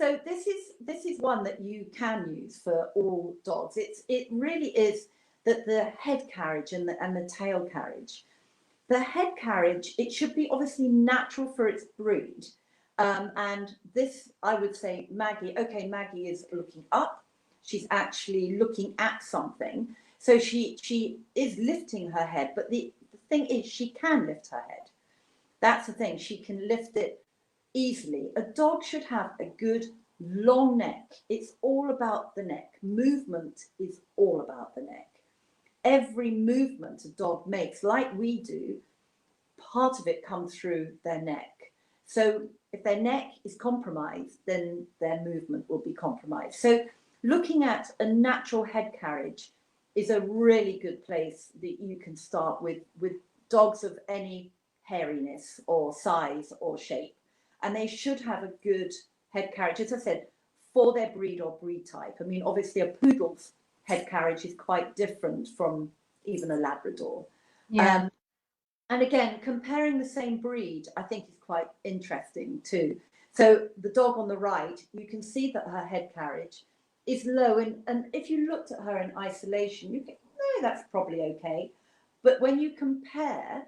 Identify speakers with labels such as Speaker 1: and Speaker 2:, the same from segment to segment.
Speaker 1: So this is one that you can use for all dogs. It really is that the head carriage and the tail carriage. The head carriage, it should be obviously natural for its breed. And this, I would say, Maggie, okay, Maggie is looking up. She's actually looking at something. So she is lifting her head, but the thing is she can lift her head. That's the thing, she can lift it easily. A dog should have a good long neck. It's all about the neck. Movement is all about the neck. Every movement a dog makes, like we do, part of it comes through their neck. So if their neck is compromised, then their movement will be compromised. So looking at a natural head carriage is a really good place that you can start with dogs of any hairiness or size or shape. And they should have a good head carriage, as I said, for their breed or breed type. I mean, obviously a poodle's head carriage is quite different from even a Labrador.
Speaker 2: Yeah.
Speaker 1: And again, comparing the same breed, I think is quite interesting too. So the dog on the right, you can see that her head carriage is low. And if you looked at her in isolation, you think, no, that's probably okay. But when you compare,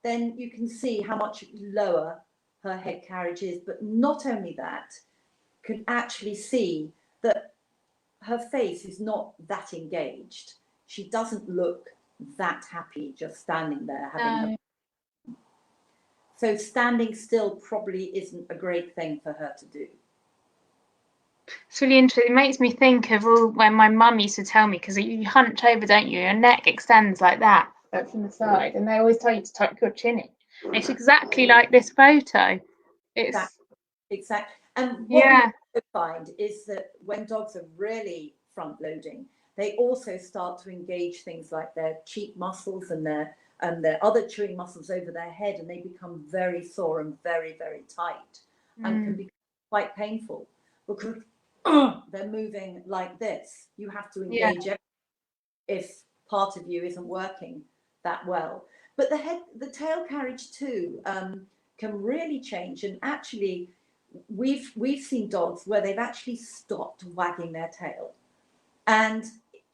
Speaker 1: then you can see how much lower her head carriage is. But not only that, can actually see that her face is not that engaged. She doesn't look that happy just standing there having her. So standing still probably isn't a great thing for her to do.
Speaker 2: It's really interesting. It makes me think of when my mum used to tell me, because you hunch over, don't you? Your neck extends like that, but from the side, and they always tell you to tuck your chin in. It's exactly like this photo. It's
Speaker 1: exactly. And what you also find is that when dogs are really front loading, they also start to engage things like their cheek muscles and their other chewing muscles over their head, and they become very sore and very, very tight and can be quite painful because they're moving like this. You have to engage if part of you isn't working that well. But the tail carriage too can really change. And actually, we've seen dogs where they've actually stopped wagging their tail. And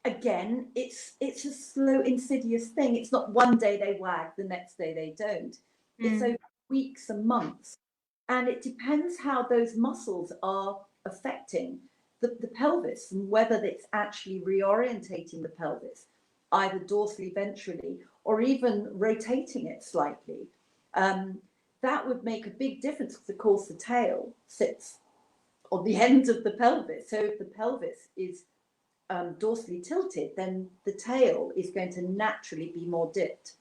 Speaker 1: again, it's a slow, insidious thing. It's not one day they wag, the next day they don't. It's over weeks and months. And it depends how those muscles are affecting the pelvis and whether it's actually reorientating the pelvis, either dorsally, ventrally, or even rotating it slightly. That would make a big difference because, of course, the tail sits on the end of the pelvis. So if the pelvis is dorsally tilted, then the tail is going to naturally be more dipped.